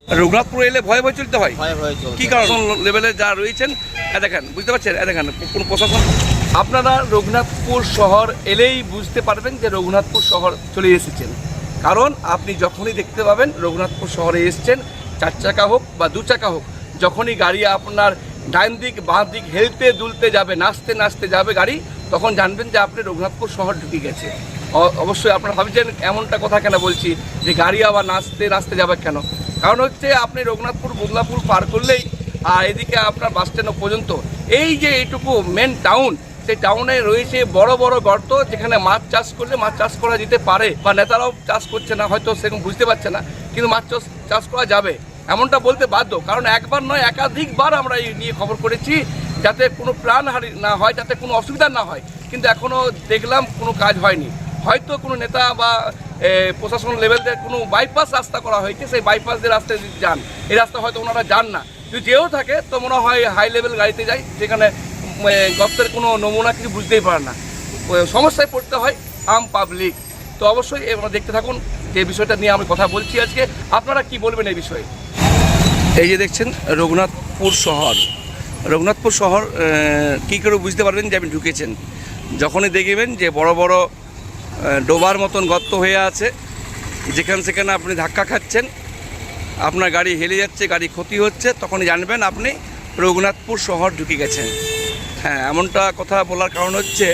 রঘুনাথপুর এলে ভয়ে ভয়ে চলতে হয়, ভয়ে ভয়ে চলতে কি কারণ লেভেলে যা রয়েছেন দেখেন, বুঝতে পারছেন, দেখেন কোন প্রশাসন। আপনারা রঘুনাথপুর শহর এলেই বুঝতে পারবেন যে রঘুনাথপুর শহর চলে এসেছেন, কারণ আপনি যখনই দেখতে পাবেন রঘুনাথপুর শহরে এসেছেন, 4 চাকা হোক বা 2 চাকা হোক, যখনই গাড়ি আপনার ডান দিক বাঁ দিক হেলতে দুলতে যাবে, নাচতে নাচতে যাবে গাড়ি, তখন জানবেন যে আপনি রঘুনাথপুর শহর ঢুকে গেছে। অবশ্যই আপনারা ভাবছেন এমনটা কথা কেন বলছি যে গাড়ি আবার নাচতে নাচতে যাবে কেন, কারণ হচ্ছে আপনি রঘুনাথপুর বদলাপুর পার করলেই আর এদিকে আপনার বাস স্ট্যান্ড পর্যন্ত এই যে এইটুকু মেন টাউন, সেই টাউনে রয়েছে বড় বড় গর্ত, যেখানে মাছ চাষ করলে মাছ চাষ করা যেতে পারে, বা নেতারাও চাষ করছে না, হয়তো সেরকম বুঝতে পারছে না, কিন্তু মাছ চাষ করা যাবে এমনটা বলতে বাধ্য, কারণ একবার নয় একাধিকবার আমরা এই নিয়ে খবর করেছি যাতে কোনো প্রাণহানি না হয়, যাতে কোনো অসুবিধা না হয়, কিন্তু এখনও দেখলাম কোনো কাজ হয়নি। হয়তো কোনো নেতা বা প্রশাসন লেভেলে কোনো বাইপাস রাস্তা করা হয়েছে, সেই বাইপাস দিয়ে রাস্তায় যদি যান, এই রাস্তা হয়তো ওনারা যান না, যদি যেও থাকে তো মনে হয় হাই লেভেল গাড়িতে যায়, যেখানে গর্তের কোনো নমুনা কিছু বুঝতেই পারে না, সমস্যায় পড়তে হয় আম পাবলিক। তো অবশ্যই আপনারা দেখতে থাকুন যে বিষয়টা নিয়ে আমি কথা বলছি আজকে, আপনারা কি বলবেন এই বিষয়ে। এই যে দেখছেন রঘুনাথপুর শহর, রঘুনাথপুর শহর কী করে বুঝতে পারবেন যে আপনি ঢুকেছেন, যখনই দেখবেন যে বড় বড় ডোবার মতন গর্ত হয়ে আছে, যেখানে সেখানে আপনি ধাক্কা খাচ্ছেন, আপনার গাড়ি হেলে যাচ্ছে, গাড়ি ক্ষতি হচ্ছে, তখনই জানবেন আপনি রঘুনাথপুর শহর ঢুকে গেছেন। হ্যাঁ, এমনটা কথা বলার কারণ হচ্ছে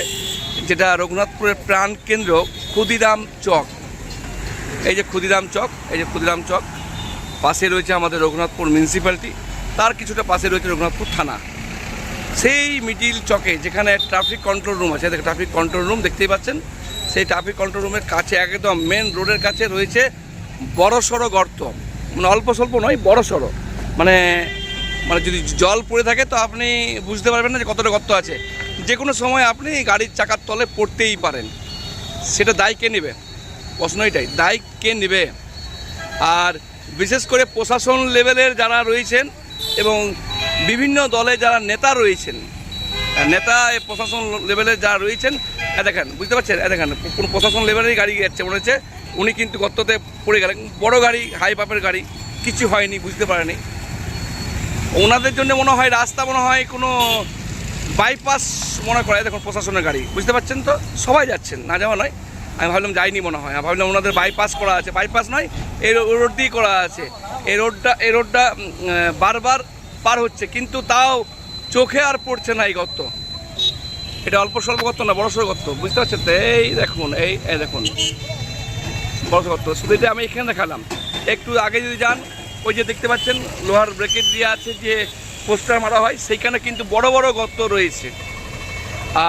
যেটা রঘুনাথপুরের প্রাণ কেন্দ্র ক্ষুদিরাম চক, এই যে ক্ষুদিরাম চক, এই যে ক্ষুদিরাম চক, পাশে রয়েছে আমাদের রঘুনাথপুর মিউনিসিপ্যালিটি, তার কিছুটা পাশে রয়েছে রঘুনাথপুর থানা। সেই মিডিল চকে যেখানে ট্রাফিক কন্ট্রোল রুম আছে, ট্রাফিক কন্ট্রোল রুম দেখতেই পাচ্ছেন, সেই ট্রাফিক কন্ট্রোল রুমের কাছে একদম মেন রোডের কাছে রয়েছে বড় সড়ো গর্ত, মানে অল্প স্বল্প নয়, বড় সড়ো, মানে মানে যদি জল পড়ে থাকে তো আপনি বুঝতে পারবেন না যে কতটা গর্ত আছে, যে কোনো সময় আপনি গাড়ির চাকার তলে পড়তেই পারেন। সেটা দায় কে নেবে, প্রশ্ন এটাই, দায় কে নেবে। আর বিশেষ করে প্রশাসন লেভেলের যারা রয়েছেন এবং বিভিন্ন দলে যারা নেতা রয়েছেন, নেতা প্রশাসন লেভেলের যারা রয়েছেন, দেখেন, বুঝতে পারছেন, দেখেন কোন প্রশাসন লেভেলেরই গাড়ি যাচ্ছে মনে হচ্ছে, উনি কিন্তু গর্ততে পড়ে গেলেন, বড় গাড়ি, হাই পাপের গাড়ি, কিছু হয়নি, বুঝতে পারেনি। ওনাদের জন্য মনে হয় রাস্তা মনে হয় কোনো বাইপাস মনে করে, দেখুন প্রশাসনের গাড়ি, বুঝতে পারছেন তো, সবাই যাচ্ছেন, না যাওয়া নয়, আমি ভাবলাম যাইনি মনে হয়, আমি ভাবলাম ওনাদের বাইপাস করা আছে, বাইপাস নয়, এই রোড দিয়েই করা আছে, এই রোডটা বারবার পার হচ্ছে, কিন্তু তাও চোখে আর পড়ছে না এই গর্ত। এটা অল্প স্বল্প গর্ত না, বড় সড়ো গর্ত, বুঝতে পারছেন তো, এই দেখুন, এই দেখুন বড় গর্ত। শুধু এটা আমি এখানে দেখালাম, একটু আগে যদি যান, ওই যে দেখতে পাচ্ছেন লোহার ব্রেকেট দিয়ে আছে, যে পোস্টার মারা হয়, সেইখানে কিন্তু বড় বড় গর্ত রয়েছে।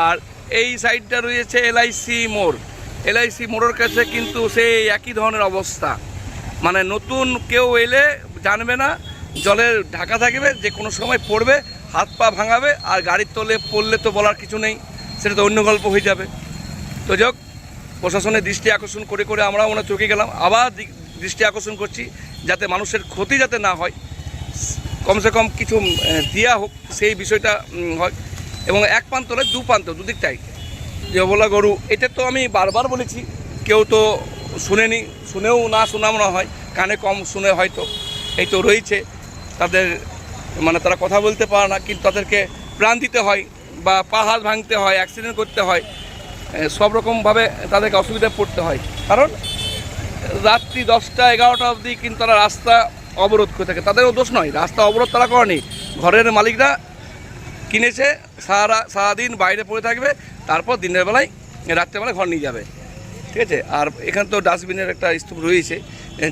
আর এই সাইডটা রয়েছে এলআইসি মোড়, এলআইসি মোড়ের কাছে কিন্তু সেই একই ধরনের অবস্থা, মানে নতুন কেউ এলে জানবে না, জলের ঢাকা থাকবে, যে কোনো সময় পড়বে, হাত পা ভাঙাবে, আর গাড়ির তলে পড়লে তো বলার কিছু নেই, সেটা তো অন্য গল্প হয়ে যাবে। তো যাক, প্রশাসনের দৃষ্টি আকর্ষণ করে করে আমরাও ওনার চোখে গেলাম, আবার দৃষ্টি আকর্ষণ করছি যাতে মানুষের ক্ষতি যাতে না হয়, কমসে কম কিছু দেওয়া হোক, সেই বিষয়টা হয়। এবং এক প্রান্ত হলে দু প্রান্ত, দুদিকটাই যে বলা গরু, এটা তো আমি বারবার বলেছি, কেউ তো শুনেনি, শুনেও না শোনা মনে হয়, কানে কম শুনে হয়তো, এই তো রয়েছে তাদের, মানে তারা কথা বলতে পারে না, কিন্তু তাদেরকে প্রাণ দিতে হয় বা পাহাড় ভাঙতে হয়, অ্যাক্সিডেন্ট করতে হয়, সব রকমভাবে তাদেরকে অসুবিধায় পড়তে হয়, কারণ রাত্রি 10টা 11টা অবধি কিন্তু তারা রাস্তা অবরোধ করে থাকে, তাদেরও দোষ নয়, রাস্তা অবরোধ তারা করেনি, ঘরের মালিকরা কিনেছে, সারাদিন বাইরে পড়ে থাকবে, তারপর দিনের বেলায় রাত্রেবেলায় ঘর নিয়ে যাবে, ঠিক আছে। আর এখানে তো ডাস্টবিনের একটা স্তূপ রয়েছে,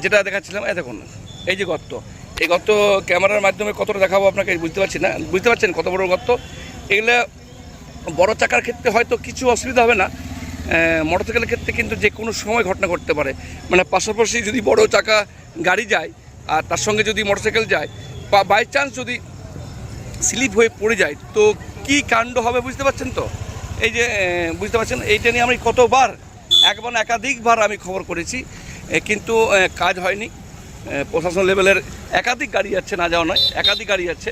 যেটা দেখাচ্ছিলাম, দেখুন এই যে গর্ত, এই গর্ত ক্যামেরার মাধ্যমে কতটা দেখাবো আপনাকে বুঝতে পারছি না, বুঝতে পারছেন কত বড় গর্ত। এগুলো বড় চাকার ক্ষেত্রে হয়তো কিছু অসুবিধা হবে না, মোটরসাইকেলের ক্ষেত্রে কিন্তু যে কোনো সময় ঘটনা ঘটতে পারে, মানে পাশাপাশি যদি বড় চাকা গাড়ি যায় আর তার সঙ্গে যদি মোটরসাইকেল যায়, বা বাই চান্স যদি স্লিপ হয়ে পড়ে যায়, তো কি কাণ্ড হবে বুঝতে পারছেন তো। এই যে বুঝতে পারছেন, এইটা নিয়ে আমি কতবার, একবার একাধিকবার আমি খবর করেছি, কিন্তু কাজ হয়নি। প্রশাসন লেভেলের একাধিক গাড়ি যাচ্ছে, না যাওয়া নয়, একাধিক গাড়ি যাচ্ছে,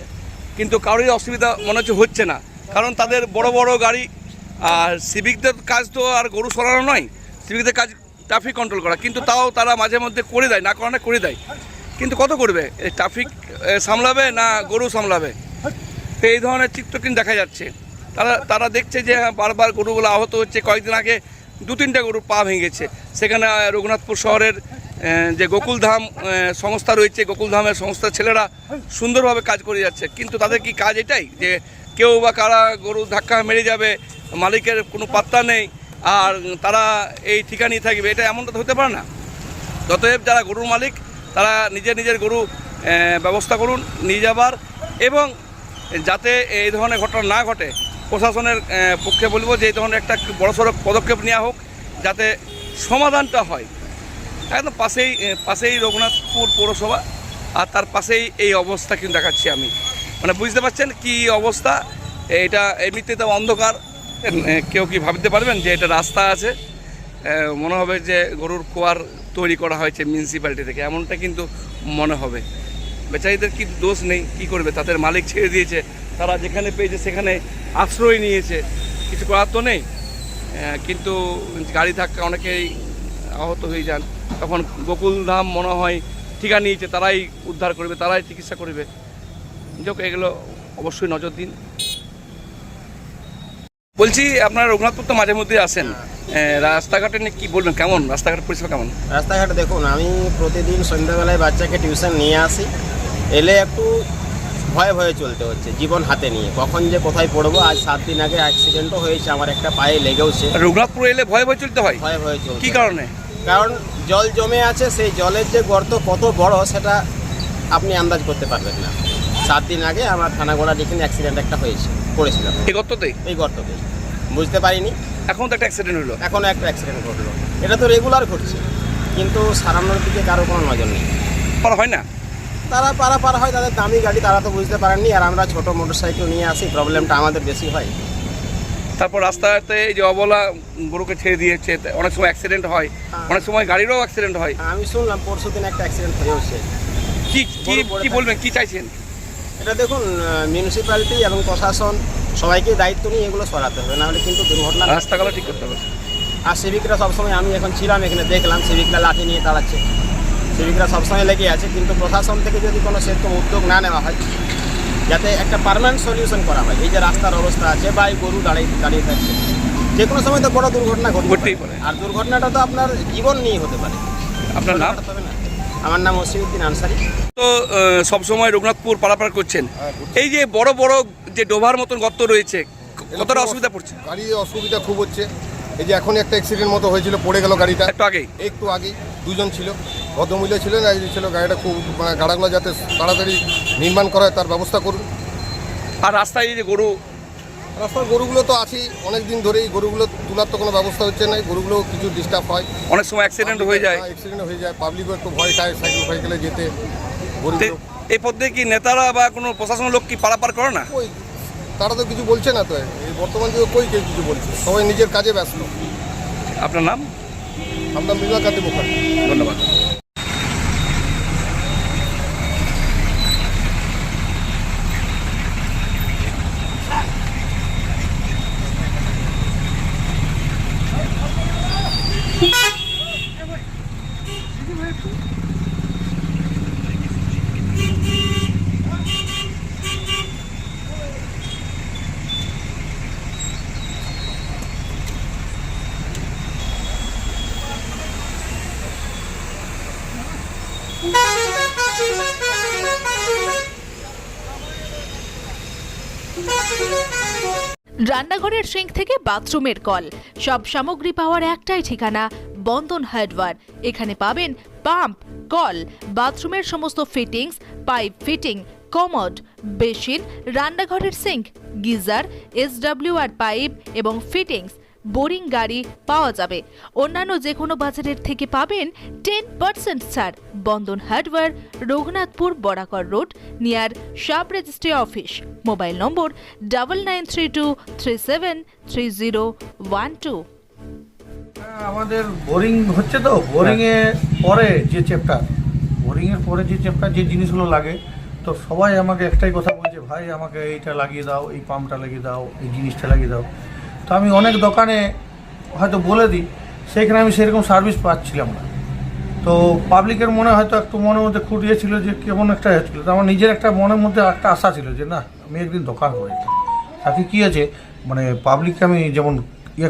কিন্তু কারোরই অসুবিধা মনে হচ্ছে না, কারণ তাদের বড় বড় গাড়ি। আর সিভিকদের কাজ তো আর গরু সরানো নয়, সিভিকদের কাজ ট্রাফিক কন্ট্রোল করা, কিন্তু তাও তারা মাঝে মধ্যে করে দেয়, না করানো করে দেয়, কিন্তু কত করবে, ট্রাফিক সামলাবে না গরু সামলাবে? তো এই ধরনের চিত্র কিন্তু দেখা যাচ্ছে। তারা দেখছে যে বারবার গরুগুলো আহত হচ্ছে। কয়েকদিন আগে 2-3টা গরু পা ভেঙেছে। সেখানে রঘুনাথপুর শহরের যে গোকুলধাম সংস্থা রয়েছে, গোকুলধামের সংস্থার ছেলেরা সুন্দরভাবে কাজ করে যাচ্ছে। কিন্তু তাদের কি কাজ এটাই যে কেউ বা কারা গরু ধাক্কা মেরে যাবে, মালিকের কোনো পাত্তা নেই, আর তারা এই ঠিকানায় থাকবে? এটা এমনটা তো হতে পারে না। অতএব যারা গরুর মালিক তারা নিজের গরু ব্যবস্থা করুন নিয়ে যাবার, এবং যাতে এই ধরনের ঘটনা না ঘটে প্রশাসনের পক্ষে বলবো যে এই ধরনের একটা বড়সড় পদক্ষেপ নেওয়া হোক যাতে সমাধানটা হয়। একদম পাশেই রঘুনাথপুর পৌরসভা, আর তার পাশেই এই অবস্থা কিন্তু দেখাচ্ছি আমি। মানে বুঝতে পারছেন কি অবস্থা। এটা এমনিতে তো অন্ধকার, কেউ কি ভাবতে পারবেন যে এটা রাস্তা আছে? মনে হবে যে গরুর খোয়ার তৈরি করা হয়েছে মিউনিসিপ্যালিটি থেকে, এমনটা কিন্তু মনে হবে। বেচারীদের কি দোষ নেই, কি করবে? তাদের মালিক ছেড়ে দিয়েছে, তারা যেখানে পেয়েছে সেখানে আশ্রয় নিয়েছে, কিছু করার তো নেই। কিন্তু গাড়ি ধাক্কা অনেকেই আহত হয়ে যান, তখন গোকুলধাম মনে হয় ঠিকা নিয়েছে, তারাই উদ্ধার করবে, তারাই চিকিৎসা করবে। যোগ এগুলো অবশ্যই নজর দিন। বলছি আপনারা রঘুনাথপুর তো মাঝে মধ্যে আসেন, রাস্তাঘাটে নিয়ে কী বলবেন, কেমন রাস্তাঘাট পরিষেবা কেমন? রাস্তাঘাটে দেখুন, আমি প্রতিদিন সন্ধ্যাবেলায় বাচ্চাকে টিউশন নিয়ে আসি, এলে একটু ভয়ে চলতে হচ্ছে, জীবন হাতে নিয়ে। কখন যে কোথায় পড়বো। আজ 7 দিন আগে অ্যাক্সিডেন্টও হয়েছে, আমার একটা পায়ে লেগেওছে। রঘুনাথপুর এলে ভয়ে চলতে হয়? ভয়ে চলতে। কী কারণে? কারণ জল জমে আছে, সেই জলের যে গর্ত কত বড় সেটা আপনি আন্দাজ করতে পারবেন না। 7 দিন আগে আমার থানাগোড়া এখানে অ্যাক্সিডেন্ট একটা হয়েছে, পড়েছিলাম এই গর্ততেই। বুঝতে পারিনি। এখন তো একটা অ্যাক্সিডেন্ট হলো। এখন একটা অ্যাক্সিডেন্ট ঘটলো। এটা তো রেগুলার ঘটছে, কিন্তু সারানোর দিকে কারো কোনো নজর নেই। হয় না, তারা পারা হয়, তাদের দামি গাড়ি, তারা তো বুঝতে পারেননি। আর আমরা ছোট মোটরসাইকেল নিয়ে আসি, প্রবলেমটা আমাদের বেশি হয়। তারপর রাস্তাতে এই যে অবলা গরুকে ছেড়ে দিয়েছে, অনেক সময় অ্যাক্সিডেন্ট হয়, অনেক সময় গাড়িরও অ্যাক্সিডেন্ট হয়। আমি শুনলাম পরশুদিন একটা অ্যাক্সিডেন্ট হয়েছে। কি বলবেন, কি চাইছেন? এটা দেখুন, মিউনিসিপ্যালিটি এবং প্রশাসন সবাইকে দায়িত্ব নিয়ে এগুলো সরাতে হবে, নাহলে কিন্তু দুর্ঘটনা। রাস্তাগুলো ঠিক করতে হবে। আর সিভিকরা সবসময়, আমি এখন ছিলাম এখানে, দেখলাম সিভিকরা লাঠি নিয়ে দাঁড়াচ্ছে, সিভিকরা সবসময় লেগে আছে। কিন্তু প্রশাসন থেকে যদি কোনো সেরকম উদ্যোগ না নেওয়া হয়, যাতে একটা পার্মানেন্ট সলিউশন করা হয়। এই যে রাস্তার অবস্থা আছে বা এই গরু দাঁড়িয়ে থাকছে, যে কোনো সময় তো বড় দুর্ঘটনা ঘটতেই পারে। আর দুর্ঘটনাটা তো আপনার জীবন নিয়ে হতে পারে। আপনার নাম? আমার নাম ওসিউদ্দিন আনসারি। তো সবসময় রঘুনাথপুর পারাপার করছেন, এই যে বড় যে ডোভার মতন গর্ত রয়েছে, কতটা অসুবিধা পড়ছে? গাড়ি অসুবিধা খুব হচ্ছে। এই যে এখন একটা অ্যাক্সিডেন্ট মতো হয়েছিল, পড়ে গেল গাড়িটা একটু আগেই। 2জন ছিল, ভদ্রমহিলা ছিলেন, এই ছিল। গাড়িটা খুব, মানে গাড়াগুলো যাতে তাড়াতাড়ি নির্মাণ করা হয় তার ব্যবস্থা করুন। আর রাস্তায় এই যে রাস্তার গরুগুলো তো আছেই অনেক দিন ধরেই, গরুগুলো তোলার তো কোনো ব্যবস্থা হচ্ছে না। গরুগুলো কিছু ডিস্টার্ব হয়, অনেক সময় অ্যাক্সিডেন্ট হয়ে যায়। পাবলিকও একটু ভয় খায় সাইকেলে যেতে। এই পথে কি নেতারা বা কোনো প্রশাসনের লোক কি পারাপার করে না? ওই তারা তো কিছু বলছে না। তো এই বর্তমান যুগে কেউ কিছু বলছে, সবাই নিজের কাজে ব্যস্ত। আপনার নাম? আপনার মীনাকান্তি মুখার্জি। ধন্যবাদ। রান্নাঘরের সিঙ্ক থেকে বাথরুমের কল, সব সামগ্রী পাওয়ার একটাই ঠিকানা, বন্ধন হার্ডওয়্যার। এখানে পাবেন পাম্প, কল, বাথরুমের সমস্ত fittings, pipe fitting, commode, basin, রান্নাঘরের সিঙ্ক, গিজার, SWR পাইপ এবং ফিটিংস, বোরিং গাড়ি পাওয়া যাবে। অন্যান্য যে কোনো বাজারের থেকে পাবেন 10% ছাড়। Bandhan hardware, Raghunathpur Barakar road, near sub registry office. Mobile number 9932373012। আমাদের বোরিং হচ্ছে, তো বোরিংয়ের পরে যে চ্যাপ্টার যে জিনিসগুলো লাগে, তো সবাই আমাকে একটাই কথা বলছে, ভাই আমাকে এইটা লাগিয়ে দাও, এই পাম্পটা লাগিয়ে দাও, এই জিনিসটা লাগিয়ে দাও। তো আমি অনেক দোকানে হয়তো বলে দিই, সেখানে আমি সেরকম সার্ভিস পাচ্ছিলাম না। তো পাবলিকের মনে হয়তো একটু মনের মধ্যে খুঁটিয়ে ছিল যে কেমন একটা হচ্ছিল। তো আমার নিজের একটা মনের মধ্যে একটা আশা ছিল যে না আমি একদিন দোকান করে তাতে কী আছে মানে পাবলিককে আমি যেমন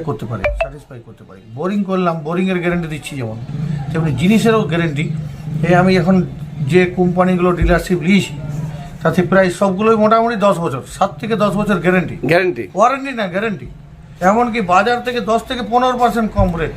করতে পারি, স্যাটিসফাই করতে পারি। বোরিং করলাম, বোরিংয়ের গ্যারেন্টি দিচ্ছি যেমন, তেমনি জিনিসেরও গ্যারেন্টি। আমি এখন যে কোম্পানিগুলো ডিলারশিপ নিয়েছি তাতে প্রায় সবগুলোই মোটামুটি 10 বছর, 7 থেকে 10 বছর গ্যারেন্টি। গ্যারেন্টি ওয়ারেন্টি না, গ্যারেন্টি। এমনকি বাজার থেকে 10 থেকে 15% কম রেট।